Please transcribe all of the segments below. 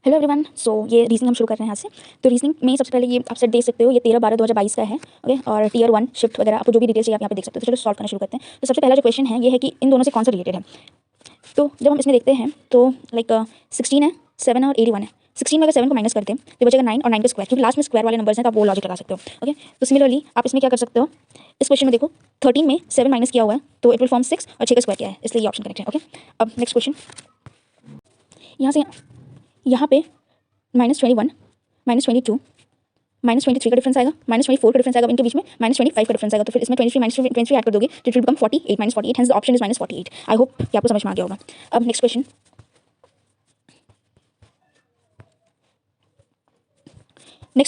Hello everyone. सो ये reasoning हम शुरू कर रहे हैं यहाँ से। तो रीजनिंग में सबसे पहले ये आप सेट देख सकते हो, ये 13/12/2022 का है। ओके, और टीयर 1 शिफ्ट वगैरह आपको जो भी डिटेल्स चाहिए आप यहाँ पे देख सकते हो। तो चलो सॉल्व करना शुरू करते हैं। तो सबसे पहला जो क्वेश्चन है ये है कि इन दोनों से कौन सा रिलेटेड है। तो जब हम इसमें देखते हैं तो लाइक 16 है, 7 है और 81 है। 16 में अगर 7 को माइनस करते हैं तो बचेगा 9 और 9 का स्क्वायर, क्योंकि लास्ट में स्क्वायर वाले नंबर्स हैं तो आप वो लॉजिक लगा सकते हो। ओके, तो सिमिलरली आप इसमें क्या कर सकते हो, इस क्वेश्चन में देखो 13 में 7 माइनस किया हुआ है तो इट विल फॉर्म 6 और 6 का स्क्वायर किया है, इसलिए ये ऑप्शन करेक्ट है। ओके, अब नेक्स्ट क्वेश्चन यहाँ से यहाँ पे -21, -22, -23 का डिफरेंस आएगा, -24 का डिफरेंस आएगा, इनके बीच में -25 का डिफरेंस आएगा। तो फिर इसमें 23 ऐड कर दोगे तो it will become 48, -48, hence the option is -48। I hope कि आपको समझ में आ गया होगा। अब नेक्स्ट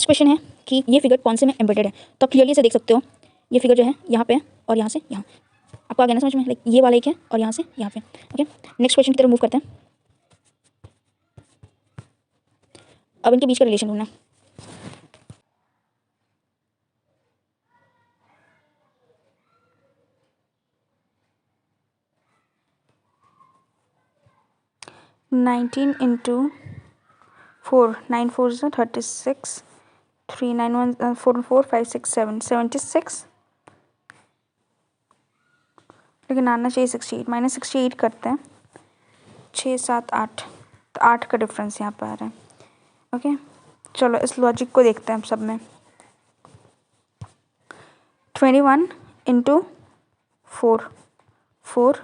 क्वेश्चन, है कि ये फिगर कौन से में एम्बेडेड है। तो आप क्लियरली इसे देख सकते हो, ये फिगर जो है यहाँ पे और यहाँ से यहाँ, आपको आ गया ना समझ में, लाइक ये वाला एक है और यहाँ से यहाँ पे। ओके, नेक्स्ट क्वेश्चन की तरफ मूव करते हैं। अब इनके बीच का रिलेशन ढूंढना। नाइनटीन इंटू 4, 9 4 is 36, 3 9 1 4 4 5 6 7 76, लेकिन आना चाहिए 68, -68 करते हैं, 6 7 8, तो 8 का डिफरेंस यहाँ पर आ रहा है। ओके, चलो इस लॉजिक को देखते हैं सब में। 21 इंटू 4, 4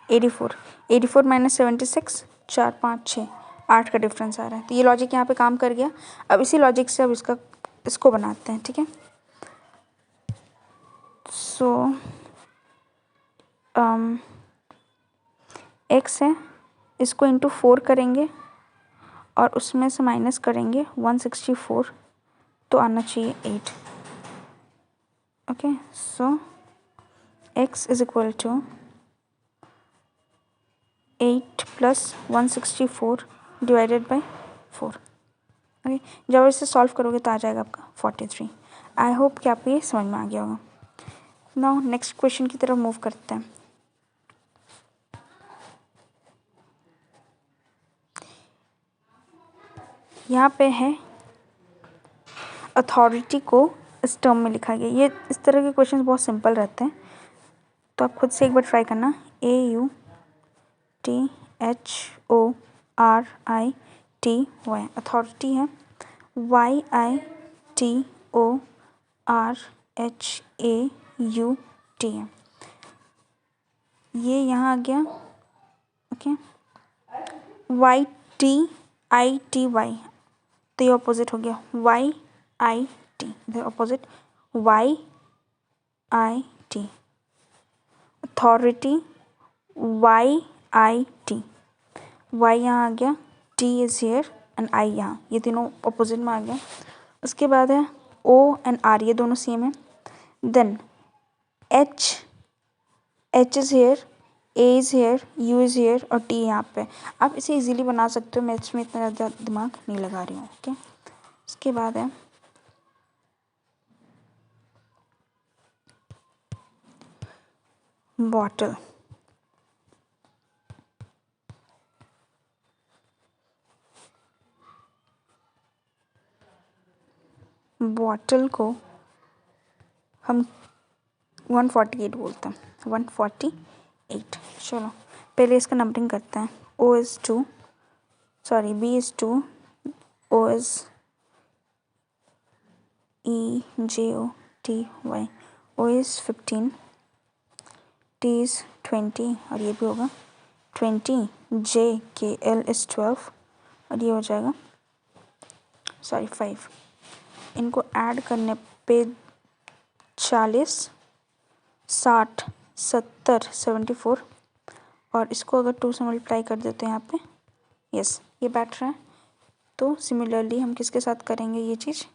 84, 84 -76, 4 5 6, 8 का डिफरेंस आ रहा है। तो ये लॉजिक यहाँ पे काम कर गया। अब इसी लॉजिक से अब इसको बनाते हैं। ठीक है, सो x है, इसको इंटू 4 करेंगे और उसमें से माइनस करेंगे 164, तो आना चाहिए 8। Okay, so x is equal to 8 + 164 divided by 4। Okay, जब इसे सॉल्व करोगे तो आ जाएगा आपका 43। आई होप कि आपको ये समझ में आ गया होगा। नाउ नेक्स्ट क्वेश्चन की तरफ मूव करते हैं। यहाँ पे है अथॉरिटी को इस टर्म में लिखा गया। ये इस तरह के क्वेश्चंस बहुत सिंपल रहते हैं, तो आप खुद से एक बार ट्राई करना। AUTHORITY अथॉरिटी है, YITORHAUT है, ये यहाँ आ गया। ओके, YTITY, तो ये ऑपोजिट हो गया YIT, इधर opposite YIT, authority YIT, Y यहाँ आ गया, T is here and I यहाँ, ये तीनों ऑपोजिट में आ गया। उसके बाद है O एंड R, ये दोनों सेम है। Then H is here, A is here, U is here और T यहाँ पे। आप इसे इजीली बना सकते हो, मैं इसमें इतना ज़्यादा दिमाग नहीं लगा रही हूँ। ओके, उसके बाद है बॉटल। बॉटल को हम 148 बोलते हैं, 148। चलो पहले इसका नंबरिंग करते हैं। O is 2, sorry B is 2, O is EJOTY, O is 15, T is 20 और ये भी होगा 20, JKL इज़ 12 और ये हो जाएगा 5। इनको ऐड करने पे 40, 60, 70, 74 और इसको अगर 2 से मल्टीप्लाई कर देते हैं यहाँ पे, यस ये बैठ रहा है। तो सिमिलरली हम किसके साथ करेंगे ये चीज़,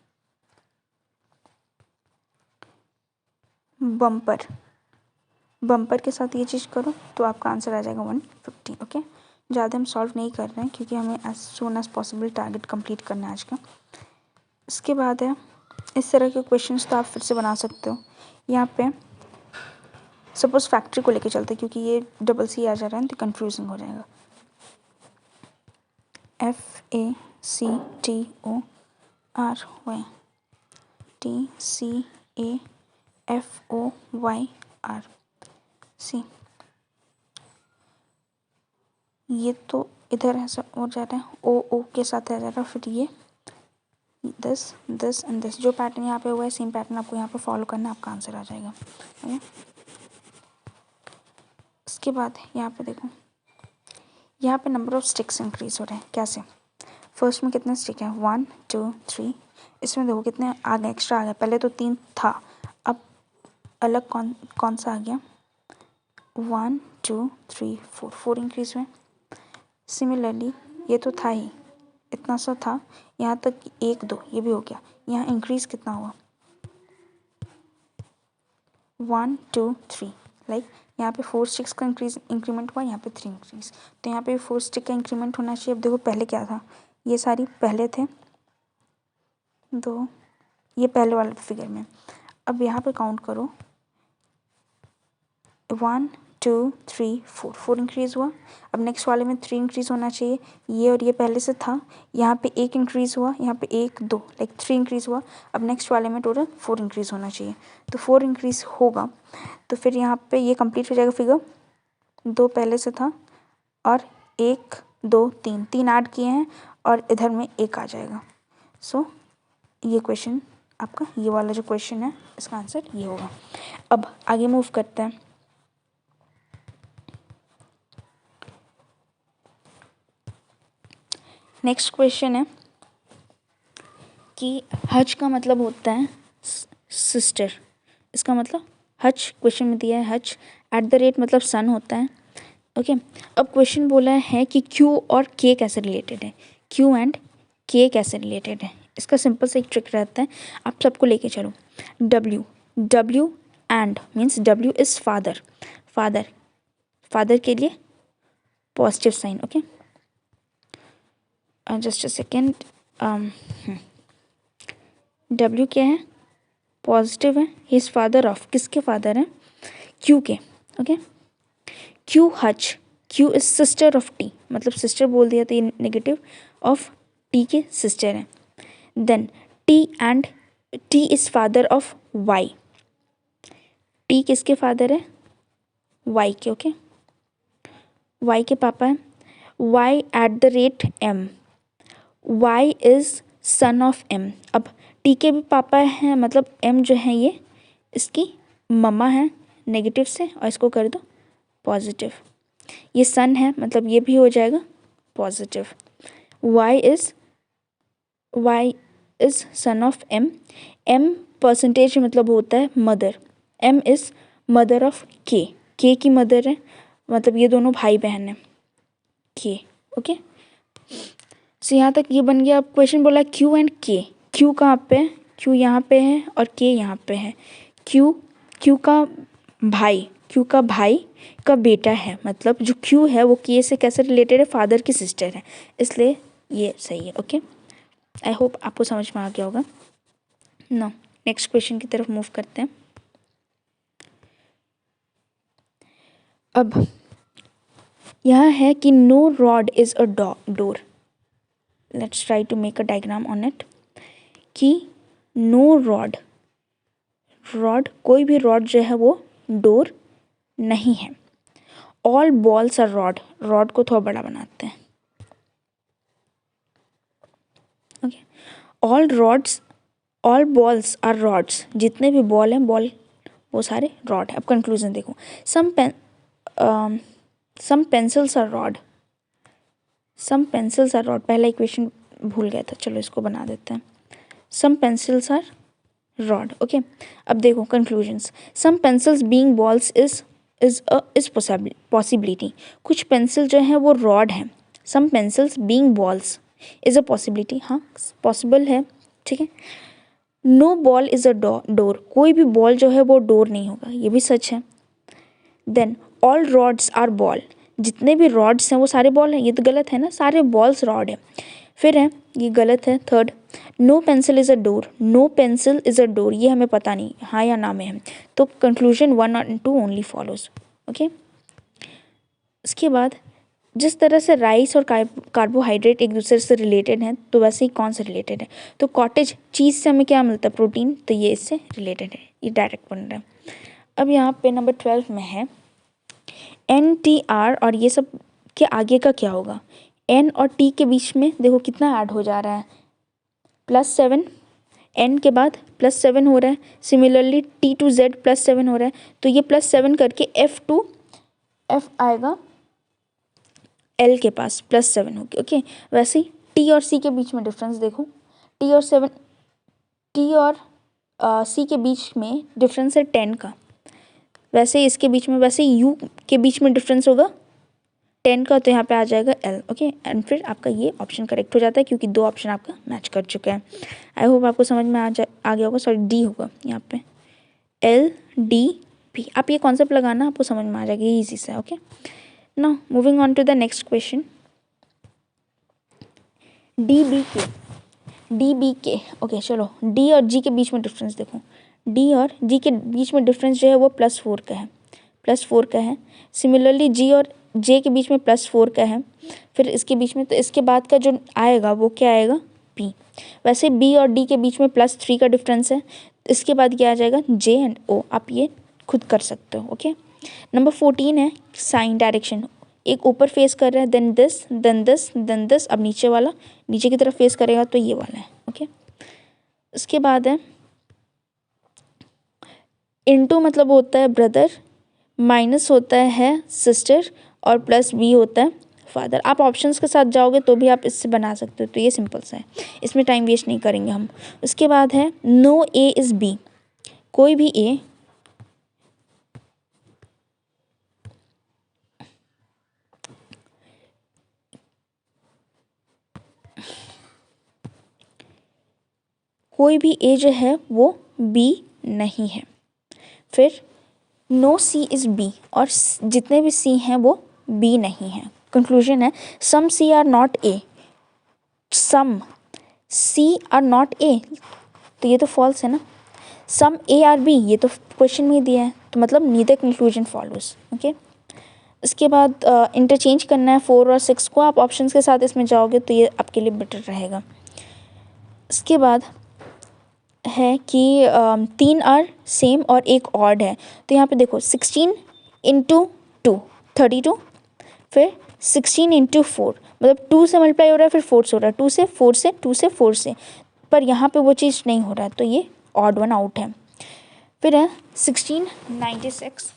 बम्पर के साथ ये चीज़ करो तो आपका आंसर आ जाएगा 150। ओके, ज़्यादा हम सॉल्व नहीं कर रहे हैं क्योंकि हमें as soon as possible target complete करना है आज का। इसके बाद है इस तरह के क्वेश्चंस तो आप फिर से बना सकते हो। यहाँ पे सपोज फैक्ट्री को लेके चलते क्योंकि ये डबल सी आ जा रहा है तो कंफ्यूजिंग हो जाएगा। TCOR सी, ये तो इधर ऐसा हो जाता है, ओ के साथ आ जाता है, फिर ये दिस एंड दिस, जो पैटर्न यहाँ पे हुआ है सेम पैटर्न आपको यहाँ पे फॉलो करना है, आपका आंसर आ जाएगा। ओके, इसके बाद यहाँ पे देखो, यहाँ पे नंबर ऑफ स्टिक्स इंक्रीज हो रहे हैं। कैसे? फर्स्ट में कितने स्टिक हैं? 1 2 3। इसमें देखो कितने आ गए, एक्स्ट्रा आ गए। पहले तो 3 था, अब अलग कौन सा आ गया? 1 2 3 4, 4 इंक्रीज हुए। सिमिलरली ये तो था ही, इतना सा था, यहाँ तक 1 2 ये भी हो गया। यहाँ इंक्रीज कितना हुआ? 1 2 3, लाइक यहाँ पे 4 स्टिक्स का इंक्रीमेंट हुआ, यहाँ पे 3 इंक्रीज, तो यहाँ पे 4 स्टिक का इंक्रीमेंट होना चाहिए। अब देखो पहले क्या था, ये सारी पहले थे, दो, ये पहले वाले फिगर में। अब यहाँ पे काउंट करो, 1 2 3 4, 4 इंक्रीज हुआ। अब नेक्स्ट वाले में 3 इंक्रीज होना चाहिए, ये और ये पहले से था, यहाँ पे 1 इंक्रीज हुआ, यहाँ पे 1 2, लाइक 3 इंक्रीज हुआ। अब नेक्स्ट वाले में टोटल 4 इंक्रीज होना चाहिए, तो 4 इंक्रीज होगा, तो फिर यहाँ पे ये कंप्लीट हो जाएगा फिगर। 2 पहले से था और 1 2 3, 3 ऐड किए हैं और इधर में 1 आ जाएगा। सो ये क्वेश्चन आपका, ये वाला जो क्वेश्चन है इसका आंसर ये होगा। अब आगे मूव करते हैं। नेक्स्ट क्वेश्चन है कि हज का मतलब होता है सिस्टर। इसका मतलब हज क्वेश्चन में दिया है, हज @ मतलब सन होता है। ओके, अब क्वेश्चन बोला है कि क्यू और के कैसे रिलेटेड है, क्यू एंड के कैसे रिलेटेड है। इसका सिंपल सा एक ट्रिक रहता है, आप सबको लेके चलो। W and means W is father, father के लिए positive sign. Okay, just a second, W क्या है? पॉजिटिव है, ही इज़ फादर ऑफ, किसके फादर हैं? क्यू के। Okay, Q has, Q is sister of T, मतलब सिस्टर बोल दिया तो ये नेगेटिव, ऑफ टी के सिस्टर हैं। Then T is father of Y, T किसके फादर है? वाई के। ओके, वाई के पापा हैं। Y @m, Y is son of M. अब टी के भी पापा हैं, मतलब एम जो है ये इसकी मम्मा है नेगेटिव से, और इसको कर दो पॉजिटिव। ये सन है, मतलब ये भी हो जाएगा positive. Y is son of M, M percentage मतलब होता है mother, M is mother of K की मदर है, मतलब ये दोनों भाई बहन हैं के। ओके, सो यहाँ तक ये बन गया। अब क्वेश्चन बोला क्यू एंड के, क्यू कहाँ पे है? क्यू यहाँ पे है और के यहाँ पे है। क्यू का भाई का बेटा है, मतलब जो क्यू है वो के से कैसे रिलेटेड है? फादर की सिस्टर है, इसलिए ये सही है। ओके, आई होप आपको समझ में आ गया होगा। नो, नेक्स्ट क्वेश्चन की तरफ मूव करते हैं। अब यहाँ है कि no rod is a door, let's try to make a diagram on it. कि नो रॉड, कोई भी रॉड जो है वो डोर नहीं है। ऑल बॉल्स आर रॉड को थोड़ा बड़ा बनाते हैं। Okay, all balls are rods, जितने भी बॉल हैं बॉल वो सारे रॉड है। अब कंक्लूजन देखो, सम पेंसिल्स आर रॉड, पहला इक्वेशन भूल गया था, चलो इसको बना देते हैं। Some pencils are rod. Okay, अब देखो conclusions, some pencils being balls is possibility, कुछ पेंसिल जो है वो रॉड है। Some pencils being balls is a possibility, हाँ पॉसिबल है, ठीक है। No ball is a door, कोई भी बॉल जो है वो डोर नहीं होगा, ये भी सच है। Then all rods are ball, जितने भी रॉड्स हैं वो सारे बॉल हैं, ये तो गलत है ना, सारे बॉल्स रॉड है। फिर है, ये गलत है। Third, no pencil is a door, no pencil is a door, ये हमें पता नहीं हाँ या ना में है, तो कंक्लूजन 1 और 2 ओनली फॉलोज। ओके, इसके बाद जिस तरह से राइस और कार्बोहाइड्रेट एक दूसरे से रिलेटेड हैं, तो वैसे ही कौन से रिलेटेड है? तो कॉटेज चीज़ से हमें क्या मिलता है? प्रोटीन, तो ये इससे रिलेटेड है, ये डायरेक्ट बन रहा है। अब यहाँ पे नंबर 12 में है NTR, और ये सब के आगे का क्या होगा? N और T के बीच में देखो कितना ऐड हो जा रहा है, +7, N के बाद +7 हो रहा है, सिमिलरली T to Z +7 हो रहा है, तो ये +7 करके F to F आएगा L के पास +7 होगी। ओके, वैसे ही T और C के बीच में डिफरेंस देखो, T और C के बीच में डिफरेंस है 10 का, वैसे ही इसके बीच में, वैसे ही U के बीच में डिफरेंस होगा 10 का, तो यहाँ पे आ जाएगा L। ओके, एंड फिर आपका ये ऑप्शन करेक्ट हो जाता है क्योंकि 2 ऑप्शन आपका मैच कर चुका है। आई होप आपको समझ में आ गया होगा। सॉरी, D होगा यहाँ पे, LDP। आप ये कॉन्सेप्ट लगाना, आपको समझ में आ जाएगा, ये ईजी सा है। Okay, now moving on to the next question, DBK। Okay, चलो D और G के बीच में डिफरेंस देखो, D और G के बीच में डिफरेंस जो है वो +4 का है, +4 का है। सिमिलरली G और J के बीच में +4 का है। फिर इसके बीच में, तो इसके बाद का जो आएगा वो क्या आएगा? P। वैसे B और D के बीच में +3 का डिफरेंस है, इसके बाद क्या आ जाएगा? J and O। आप ये खुद कर सकते हो। ओके, नंबर 14 है साइन डायरेक्शन, एक ऊपर फेस कर रहा है, then this, then this, then this. अब नीचे वाला नीचे की तरफ फेस करेगा तो ये वाला है। ओके, इसके बाद है इनटू, मतलब होता है ब्रदर, माइनस होता है सिस्टर, और +B होता है फादर। आप ऑप्शंस के साथ जाओगे तो भी आप इससे बना सकते हो, तो ये सिंपल सा है, इसमें टाइम वेस्ट नहीं करेंगे हम। उसके बाद है नो A इज़ B, कोई भी A जो है वो B नहीं है। फिर नो C इज़ B, और जितने भी C हैं वो B नहीं है। कंक्लूजन है some C are not A, some C are not A, तो ये तो फॉल्स है ना। सम A आर B, ये तो क्वेश्चन में ही दिया है, तो मतलब नीदर कंक्लूजन फॉलोज। ओके, इसके बाद इंटरचेंज करना है 4 और 6 को, आप ऑप्शंस के साथ इसमें जाओगे तो ये आपके लिए बेटर रहेगा। इसके बाद है कि 3 आर सेम और एक ऑड है, तो यहाँ पे देखो 16 × 2 32, फिर 16 × 4, मतलब 2 से मल्टीप्लाई हो रहा है, फिर 4 से हो रहा है, 2 से 4 से, 2 से 4 से, पर यहाँ पे वो चीज़ नहीं हो रहा है, तो ये ऑड वन आउट है। फिर है 1696।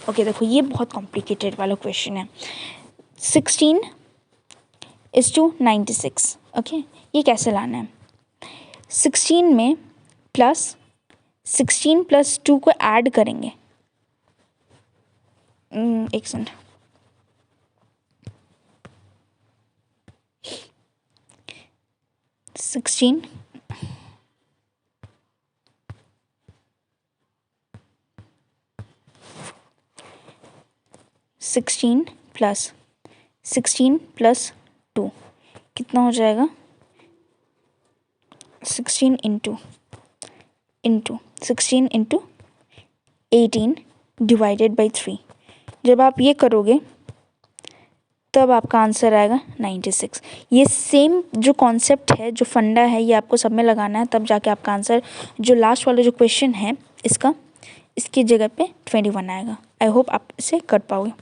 ओके, देखो ये बहुत कॉम्प्लिकेटेड वाला क्वेश्चन है। 16:96। ओके, ये कैसे लाना है? 16 में +16 + 2 को ऐड करेंगे। एक सेकंड, 16 + 2 कितना हो जाएगा? 16 × 18 / 3। जब आप ये करोगे तब आपका आंसर आएगा 96। ये सेम जो कॉन्सेप्ट है, जो फंडा है, ये आपको सब में लगाना है, तब जाके आपका आंसर, जो लास्ट वाला जो क्वेश्चन है इसका, इसकी जगह पे 21 आएगा। आई होप आप इसे कर पाओगे।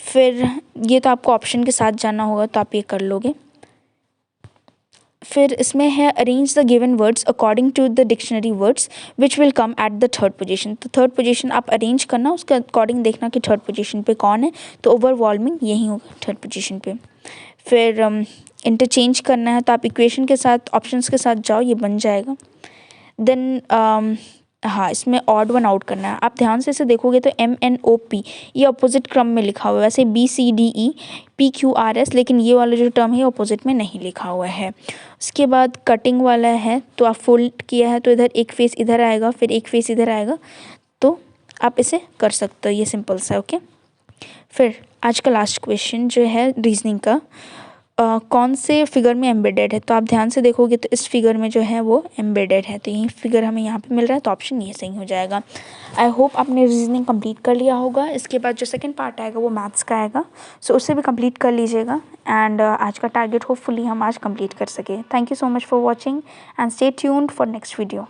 फिर ये तो आपको ऑप्शन के साथ जाना होगा, तो आप ये कर लोगे। फिर इसमें है arrange the given words according to the dictionary words which will come at the third position. तो थर्ड पोजीशन आप अरेंज करना, उसके अकॉर्डिंग देखना कि थर्ड पोजीशन पे कौन है, तो ओवरवॉल्मिंग यही होगा थर्ड पोजीशन पे। फिर इंटरचेंज करना है, तो आप इक्वेशन के साथ, ऑप्शंस के साथ जाओ, ये बन जाएगा। देन हाँ, इसमें ऑड वन आउट करना है। आप ध्यान से इसे देखोगे तो MNOP ये अपोजिट क्रम में लिखा हुआ है, वैसे BCDE PQRS, लेकिन ये वाला जो टर्म है अपोजिट में नहीं लिखा हुआ है। उसके बाद कटिंग वाला है, तो आप फोल्ड किया है तो इधर एक फेस इधर आएगा, फिर एक फेस इधर आएगा, तो आप इसे कर सकते हो, ये सिंपल सा। ओके, फिर आज का लास्ट क्वेश्चन जो है रीजनिंग का, कौन से फिगर में एम्बेडेड है, तो आप ध्यान से देखोगे तो इस फिगर में जो है वो एम्बेडेड है, तो यही फिगर हमें यहाँ पे मिल रहा है, तो ऑप्शन ये सही हो जाएगा। आई होप आपने रीजनिंग कंप्लीट कर लिया होगा। इसके बाद जो सेकंड पार्ट आएगा वो मैथ्स का आएगा, सो उससे भी कंप्लीट कर लीजिएगा। एंड आज का टारगेट होपफुली हम आज कंप्लीट कर सके। Thank you so much for watching and stay tuned for next video.